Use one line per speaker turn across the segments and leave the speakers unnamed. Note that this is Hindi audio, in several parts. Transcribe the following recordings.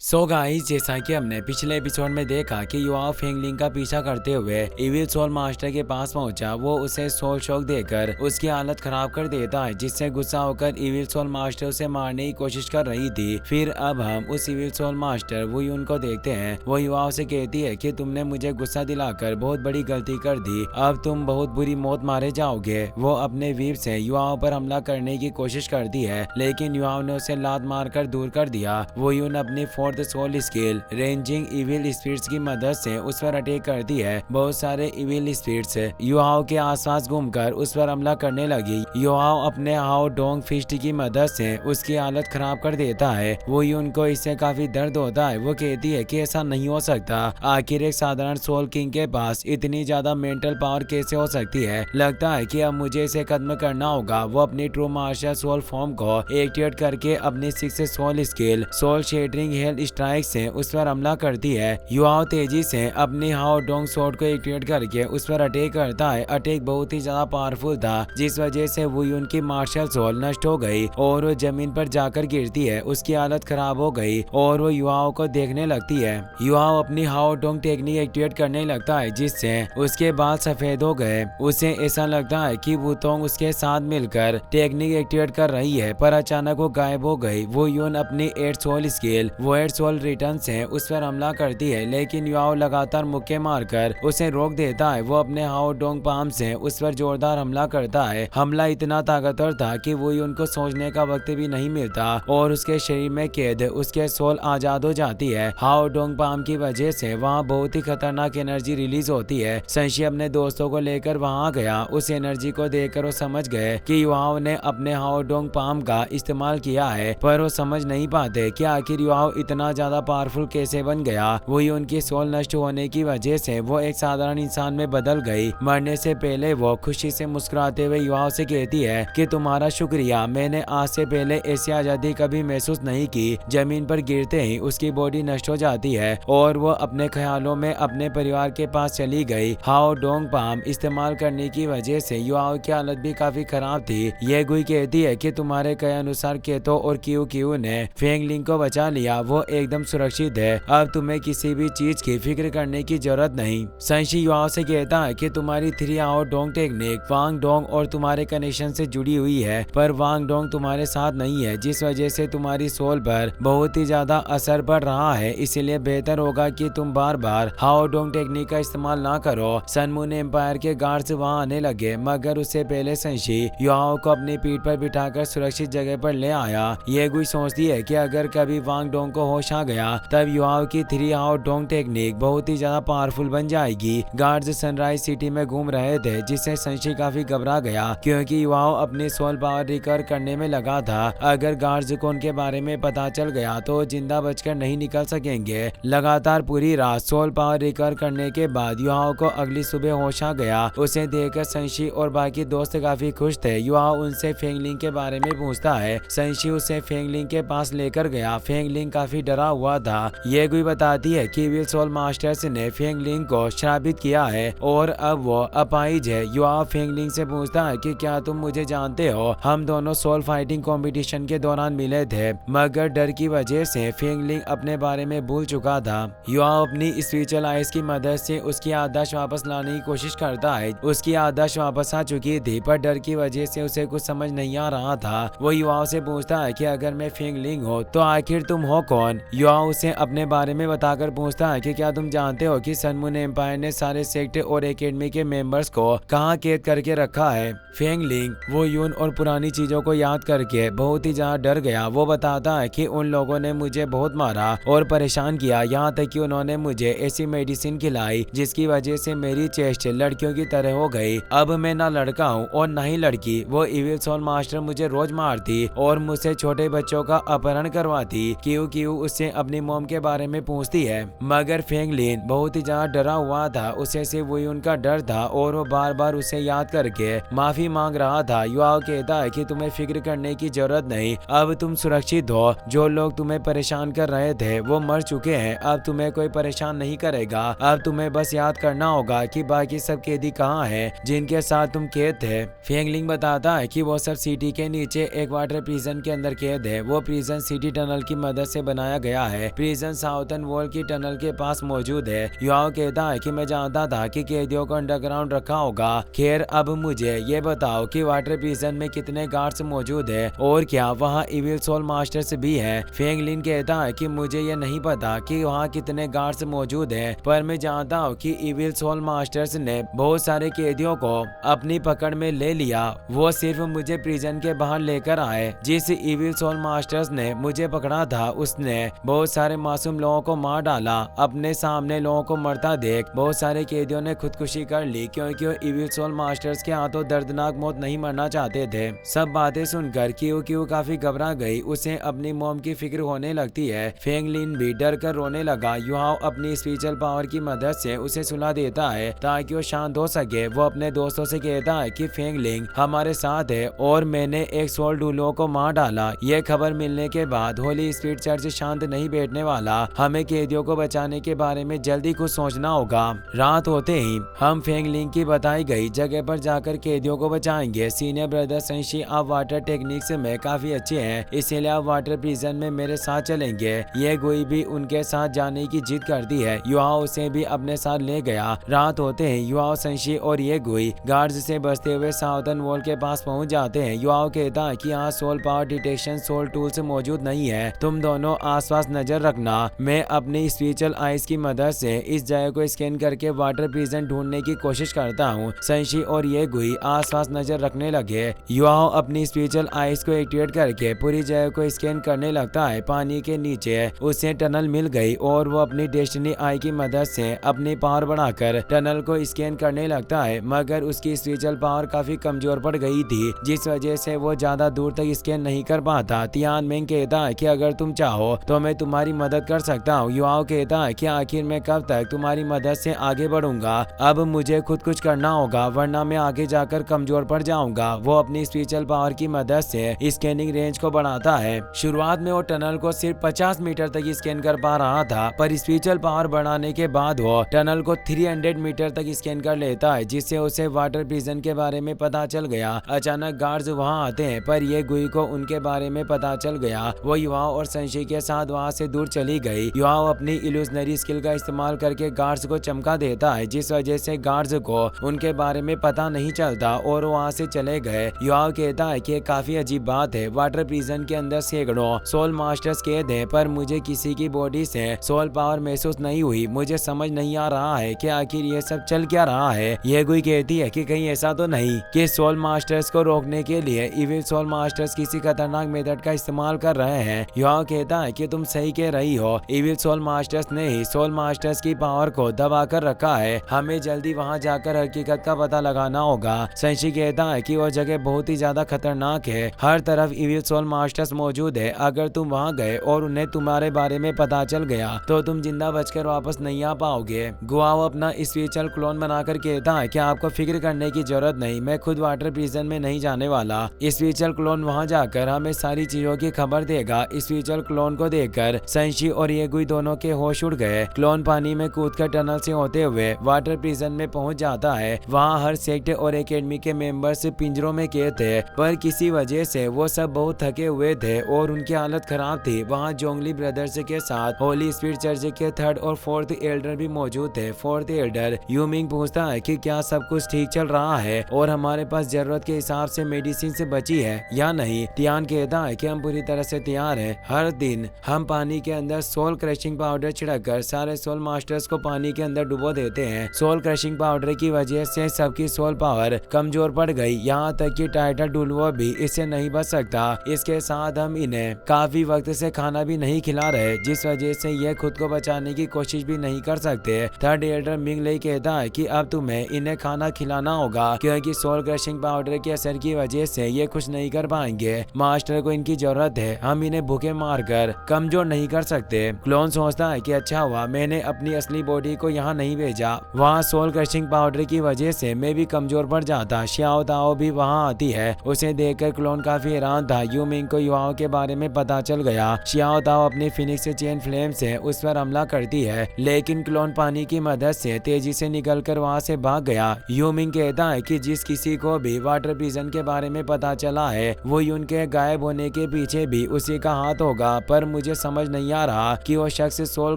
सो गाइस, जैसा कि हमने पिछले एपिसोड में देखा कि युवाओं फेंगलिंग का पीछा करते हुए इविल सोल मास्टर के पास पहुंचा। वो उसे सोल शॉक देकर उसकी हालत खराब कर देता है, जिससे गुस्सा होकर इविल सोल मास्टर उसे मारने की कोशिश कर रही थी। फिर अब हम उस इविल सोल मास्टर वो यून को देखते हैं। वो युवाओं से कहती है कि तुमने मुझे गुस्सा दिलाकर बहुत बड़ी गलती कर दी, अब तुम बहुत बुरी मौत मारे जाओगे। वो अपने वीर से युवाओं पर हमला करने की कोशिश करती है, लेकिन युवाओं ने उसे लात मारकर दूर कर दिया। वो यून अपनी fourth soul skill ranging evil spirits की मदद से उस पर अटैक करती है। बहुत सारे इविल स्पिरिट्स युवाओं के आसपास घूमकर उस पर हमला करने लगी। युवाओं अपने हाउ डोंग फिस्ट की मदद से उसकी हालत खराब कर देता है। वो यून को इससे काफी दर्द होता है। वो कहती है कि ऐसा नहीं हो सकता, आखिर एक साधारण सोल किंग के पास इतनी ज्यादा मेंटल पावर कैसे हो सकती है। लगता है कि अब मुझे इसे खत्म करना होगा। वो अपनी ट्रू मार्शल सोल फॉर्म को एक्टिवेट करके अपनी 6 soul skill soul shattering health strike से उस पर हमला करती है। युवाओं तेजी से अपनी हाउ डोंग स्वॉर्ड को एक्टिवेट करके उस पर अटैक करता है। अटैक बहुत ही ज्यादा पावरफुल था, जिस वजह से वो उनकी मार्शल सोल नष्ट हो गई और वो जमीन पर जाकर गिरती है। उसकी हालत खराब हो गई और वो युवाओं को देखने लगती है। युवाओं अपनी हाउ डोंग टेक्निक एक्टिवेट करने लगता है, जिससे उसके बाल सफेद हो गए। उसे ऐसा लगता है कि वुतोंग उसके साथ मिलकर टेक्निक एक्टिवेट कर रही है, पर अचानक वो गायब हो गई। वो यून अपनी 8 सोल स्किल वो 8 सोल रिटर्न से उस पर हमला करती है, लेकिन युवाओं लगातार मुक्के मारकर उसे रोक देता है। वो अपने हाउ डोंग पाम से उस पर जोरदार हमला करता है। हमला इतना ताकतवर था कि वो उनको सोचने का वक्त भी नहीं मिलता और उसके शरीर में कैद उसके सोल आजाद हो जाती है। हाउ डोंग पाम की वजह से वहाँ बहुत ही खतरनाक एनर्जी रिलीज होती है। संशी अपने दोस्तों को लेकर वहाँ गया। उस एनर्जी को देखकर वो समझ गए कि युवाओं ने अपने हाउ डोंग पाम का इस्तेमाल किया है, पर वो समझ नहीं पाते कि आखिर युवाओं इतना ज्यादा पावरफुल कैसे बन गया। वही उनकी सोल नष्ट होने की वजह से वो एक साधारण इंसान में बदल गई। मरने से पहले वो खुशी से मुस्कुराते हुए युवाओं से कहती है कि तुम्हारा शुक्रिया, मैंने आज से पहले ऐसी आजादी कभी महसूस नहीं की। जमीन पर गिरते ही उसकी बॉडी नष्ट हो जाती है और वो अपने ख्यालों में अपने परिवार के पास चली गई। हाउ डोंग पाम इस्तेमाल करने की वजह से युवाओं की हालत भी काफी खराब थी। ये गुई कहती है कि तुम्हारे कहे अनुसार केतो और क्यू क्यू ने फेंगलिंग को बचा लिया, वो एकदम सुरक्षित है। अब तुम्हें किसी भी चीज की फिक्र करने की जरूरत नहीं। संशी युवाओं से कहता है कि तुम्हारी 3 how Dong technique Wang Dong और तुम्हारे कनेक्शन से जुड़ी हुई है, पर वांग डोंग तुम्हारे साथ नहीं है, जिस वजह से तुम्हारी सोल पर बहुत ही ज्यादा असर पड़ रहा है। इसीलिए बेहतर होगा कि तुम बार बार हाउ डोंग टेक्निक का इस्तेमाल ना करो। सन मून एम्पायर के गार्ड्स वहाँ आने लगे, मगर उससे पहले संशी युवाओं को अपनी पीठ पर बिठाकर सुरक्षित जगह पर ले आया। ये गुई सोचती है कि अगर कभी वांग डोंग को होश आ गया, तब युवाओं की 3 हाउ डोंग टेक्निक बहुत ही ज्यादा पावरफुल बन जाएगी। गार्ड्स सनराइज सिटी में घूम रहे थे, जिससे संशी काफी घबरा गया, क्योंकि युवाओं अपनी सोल पावर रिकवर करने में लगा था। अगर गार्ड्स को उनके बारे में पता चल गया तो जिंदा बचकर नहीं निकल सकेंगे। लगातार पूरी रात सोल पावर रिकवर करने के बाद युवाओं को अगली सुबह होश आ गया। उसे देखकर संशी और बाकी दोस्त काफी खुश थे। युवा उनसे फेंगलिंग के बारे में पूछता है। संशी उसे फेंगलिंग के पास लेकर गया। फेंगलिंग काफी डरा हुआ था। ये गुई बताती है कि विल सोल मास्टर्स ने फेंगलिंग को श्रापित किया है और अब वो अपाहिज है। युवा फेंगलिंग से पूछता है कि क्या तुम मुझे जानते हो, हम दोनों सोल फाइटिंग कंपटीशन के दौरान मिले थे, मगर डर की वजह से फेंगलिंग अपने बारे में भूल चुका था। युवा अपनी स्पिरिचुअल आइज की मदद से उसकी आदर्श वापस लाने की कोशिश करता है। उसकी आदर्श वापस आ चुकी थी, पर डर की वजह से उसे कुछ समझ नहीं आ रहा था। वो युवाओं से पूछता है कि अगर मैं फेंगलिंग हो तो आखिर तुम हो कौन। युवा उसे अपने बारे में बताकर पूछता है कि क्या तुम जानते हो कि सन मून एम्पायर ने सारे सेक्ट और एकेडमी के मेंबर्स को कहाँ कैद करके रखा है। फेंगलिंग वो यून और पुरानी चीजों को याद करके बहुत ही ज्यादा डर गया। वो बताता है कि उन लोगों ने मुझे बहुत मारा और परेशान किया, यहाँ तक कि उन्होंने मुझे ऐसी मेडिसिन खिलाई जिसकी वजह से मेरी चेस्ट लड़कियों की तरह हो गई। अब मैं ना लड़का हूँ और ना ही लड़की। वो इविल सोल मास्टर मुझे रोज मारती और मुझसे छोटे बच्चों का अपहरण करवाती। क्यों क्यों उससे अपनी मॉम के बारे में पूछती है, मगर फेंगलिन बहुत ही ज्यादा डरा हुआ था। उसे सिर्फ वही उनका डर था और वो बार बार उसे याद करके माफी मांग रहा था। युवा कहता है कि तुम्हें फिक्र करने की जरूरत नहीं, अब तुम सुरक्षित हो। जो लोग तुम्हें परेशान कर रहे थे वो मर चुके हैं, अब तुम्हें कोई परेशान नहीं करेगा। अब तुम्हें बस याद करना होगा कि बाकी सब कैदी कहाँ हैं जिनके साथ तुम कैद थे। फेंगलिंग बताता है कि वो सब सिटी के नीचे एक वाटर प्रिजन के अंदर कैद है। वो प्रिजन सिटी टनल की मदद से बनाया बनाया गया है। प्रिजन साउथर्न वॉल की टनल के पास मौजूद है। युआओ कहता है कि मैं जानता था कि कैदियों को अंडरग्राउंड रखा होगा। खैर अब मुझे ये बताओ कि वाटर प्रिजन में कितने गार्ड्स मौजूद है और क्या वहाँ इविल सोल मास्टर्स भी है। फेंग लिन कहता है कि मुझे ये नहीं पता कि वहाँ कितने गार्ड्स मौजूद है, पर मैं जानता हूँ कि इविल सोल मास्टर्स ने बहुत सारे कैदियों को अपनी पकड़ में ले लिया। वो सिर्फ मुझे प्रिजन के बाहर लेकर आए। जिस इविल सोल मास्टर्स ने मुझे पकड़ा था उसने बहुत सारे मासूम लोगों को मार डाला। अपने सामने लोगों को मरता देख बहुत सारे कैदियों ने खुदकुशी कर ली, क्योंकि वो इविल सोल मास्टर्स के हाथों दर्दनाक मौत नहीं मरना चाहते थे। सब बातें सुनकर क्यू काफी घबरा गई। उसे अपनी मॉम की फिक्र होने लगती है। फेंग लिन भी डर कर रोने लगा। युआओ अपनी स्पिरिचुअल पावर की मदद से उसे सुला देता है ताकि वो शांत हो सके। वो अपने दोस्तों से कहता है कि फेंग लिंग हमारे साथ है और मैंने एक सोल डुलो को मार डाला। ये खबर मिलने के बाद होली स्पिरिट चर्च शांत नहीं बैठने वाला। हमें कैदियों को बचाने के बारे में जल्दी कुछ सोचना होगा। रात होते ही हम फेंग लिंग की बताई गई जगह पर जाकर कैदियों को बचाएंगे। सीनियर ब्रदर संशी आप वाटर टेक्निक्स में काफी अच्छे हैं, इसीलिए आप वाटर प्रिजन में मेरे साथ चलेंगे। ये कोई भी उनके साथ जाने की जिद करती है। युआओ उसे भी अपने साथ ले गया। रात होते हैं युआओ संशी और ये गुई गार्ड्स से बचते हुए साउथर्न वॉल के पास पहुंच जाते हैं। युआओ कहता है कि यहाँ soul power detection soul tools मौजूद नहीं है, तुम दोनों आसपास नजर रखना। मैं अपनी स्पिरिचुअल आइज की मदद से इस जगह को स्कैन करके वाटर प्रिजन ढूंढने की कोशिश करता हूँ। संशी और ये गुई आसपास नजर रखने लगे। युआओ अपनी स्पिरिचुअल आइज को एक्टिवेट करके पूरी जगह को स्कैन करने लगता है। पानी के नीचे उसे टनल मिल गई और वो अपनी डेस्टिनी आई की मदद से अपनी पावर बढ़ाकर टनल को स्कैन करने लगता है, मगर उसकी स्पिरिचुअल पावर काफी कमजोर पड़ गई थी, जिस वजह से वो ज्यादा दूर तक स्कैन नहीं कर पाता। तियान मेंग कहता है कि अगर तुम चाहो तो मैं तुम्हारी मदद कर सकता हूँ। युआओ कहता है कि आखिर मैं कब तक तुम्हारी मदद से आगे बढ़ूंगा। अब मुझे खुद कुछ करना होगा वरना मैं आगे जाकर कमजोर पड़ जाऊंगा। वो अपनी स्पिरिचुअल पावर की मदद से स्कैनिंग रेंज को बढ़ाता है। शुरुआत में वो टनल को सिर्फ 50 मीटर तक स्कैन कर पा रहा था, पर स्पिरिचुअल पावर बढ़ाने के बाद वो टनल को 300 मीटर तक स्कैन कर लेता है, जिससे उसे वाटर प्रिजन के बारे में पता चल गया। अचानक गार्ड्स वहां आते हैं, पर ये गुई को उनके बारे में पता चल गया। वो युवाओं और संशी के साथ वहां से दूर चली गई। युवाओं अपनी इल्यूजनरी स्किल का इस्तेमाल करके गार्ड्स को चमका देता है, जिस वजह से गार्ड्स को उनके बारे में पता नहीं चलता और वहां से चले गए। युवाओं कहता है कि काफी अजीब बात है, वाटर प्रिजन के अंदर सैकड़ों सोल मास्टर्स कैद हैं, पर मुझे किसी की बॉडी से सोल पावर महसूस नहीं हुई। मुझे समझ नहीं आ रहा है कि आखिर ये सब चल क्या रहा है। ये कोई कहती है कि कहीं ऐसा तो नहीं कि सोल मास्टर्स को रोकने के लिए इविल सोल मास्टर्स किसी खतरनाक मेथड का इस्तेमाल कर रहे हैं। युआओ कहता है कि तुम सही कह रही हो, इविल सोल मास्टर्स ने ही सोल मास्टर्स की पावर को दबा कर रखा है। हमें जल्दी वहां जाकर हकीकत का पता लगाना होगा। संशी कहता है कि वो जगह बहुत ही ज्यादा खतरनाक है, हर तरफ इविल सोल मास्टर्स मौजूद है। अगर तुम वहां गए और उन्हें तुम्हारे बारे में पता चल गया तो तुम जिंदा बचकर वापस नहीं आ पाओगे। गुआओ अपना स्पिरिचुअल क्लोन बनाकर कहता है कि आपको फिक्र करने की जरूरत नहीं, मैं खुद वाटर प्रिजन में नहीं जाने वाला। स्पिरिचुअल क्लोन वहां जाकर हमें सारी चीजों की खबर देगा। स्पिरिचुअल क्लोन को देखकर संशी और येगुई दोनों के होश उड़ गए। क्लोन पानी में कूदकर टनल से होते हुए वाटर प्रिजन में पहुंच जाता है। वहां हर सेक्ट और एकेडमी के मेंबर्स पिंजरों में कैद थे, पर किसी वजह से वो सब बहुत थके हुए थे और उनकी हालत खराब थी। वहां जोंगली ब्रदर्स के साथ होली स्पिरिट चर्च के 3rd और 4th एल्डर भी मौजूद थे। 4th एल्डर यूमिंग पूछता है कि क्या सब कुछ ठीक चल रहा है और हमारे पास जरूरत के हिसाब से मेडिसिन से बची है या नहीं। तियान कहता है कि हम पूरी तरह से तैयार हैं। हर दिन हम पानी के अंदर सोल क्रशिंग पाउडर छिड़ककर सारे सोल मास्टर्स को पानी के अंदर डुबो देते हैं। सोल क्रशिंग पाउडर की वजह से सबकी सोल पावर कमजोर पड़ गई, यहाँ तक कि टाइटल डुलवो भी इससे नहीं बच सकता। इसके साथ हम इन्हें काफी वक्त से खाना भी नहीं खिला रहे, जिस वजह से ये खुद को बचाने की कोशिश भी नहीं कर सकते। 3rd एल्डर मिंग लेई कहता है कि अब तुम्हें इन्हें खाना खिलाना होगा, क्योंकि सोल क्रशिंग पाउडर के असर की वजह से ये कुछ नहीं कर पाएंगे। मास्टर को इनकी जरूरत है, हम इन्हें भूखे मारकर कमजोर नहीं कर सकते। क्लोन सोचता है कि अच्छा हुआ मैंने अपनी असली बॉडी को यहाँ नहीं भेजा, वहाँ सोल क्रशिंग पाउडर की वजह से मैं भी कमजोर पड़ जाता। श्याओ ताओ भी वहाँ आती है। उसे देखकर क्लोन काफी हैरान था। यूमिंग को युवाओं के बारे में पता चल गया। श्याओ ताओ अपनी फिनिक्स चेन फ्लेम से उस पर हमला करती है, लेकिन क्लोन पानी की मदद से तेजी से निकलकर वहाँ से भाग गया। यूमिंग कहता है कि जिस किसी को भी वाटर प्रिजन के बारे में पता चला है वो यून के गायब होने के पीछे भी उसी का हाथ होगा, पर मुझे समझ नहीं आ रहा कि वो शख्स सोल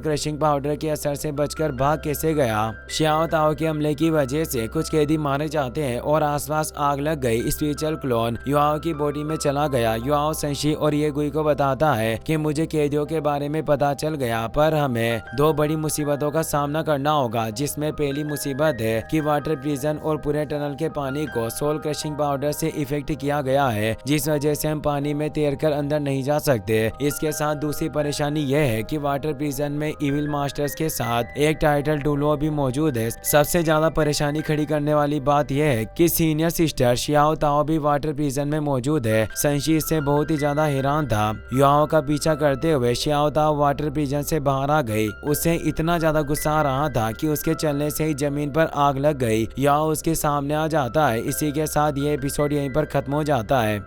क्रशिंग पाउडर के असर से बचकर भाग कैसे गया। शियाओ ताओ के हमले की वजह से कुछ कैदी मारे जाते हैं और आसपास आग लग गई। स्पिरिचुअल क्लोन युआओ की बॉडी में चला गया। युआओ संशी और ये गुई को बताता है कि मुझे कैदियों के बारे में पता चल गया, पर हमें दो बड़ी मुसीबतों का सामना करना होगा, जिसमें पहली मुसीबत है कि वाटर प्रिजन और पूरे टनल के पानी को सोल क्रशिंग पाउडर से इफेक्ट किया गया है, जिस वजह से हम पानी में तैरकर अंदर नहीं जा सकते। इसके साथ दूसरी परेशानी यह है कि वाटर प्रिजन में इविल मास्टर्स के साथ एक टाइटल टूलो भी मौजूद है। सबसे ज्यादा परेशानी खड़ी करने वाली बात यह है कि सीनियर सिस्टर शियाओ ताओ भी वाटर प्रिजन में मौजूद है। संशी इससे बहुत ही ज्यादा हैरान था। युआओ का पीछा करते हुए शियाओ ताओ वाटर प्रिजन से बाहर आ गई। उसे इतना ज्यादा गुस्सा आ रहा था कि उसके चलने से ही जमीन पर आग लग गई। युआओ उसके सामने आ जाता है। इसी के साथ ये एपिसोड यहीं पर खत्म हो जाता है।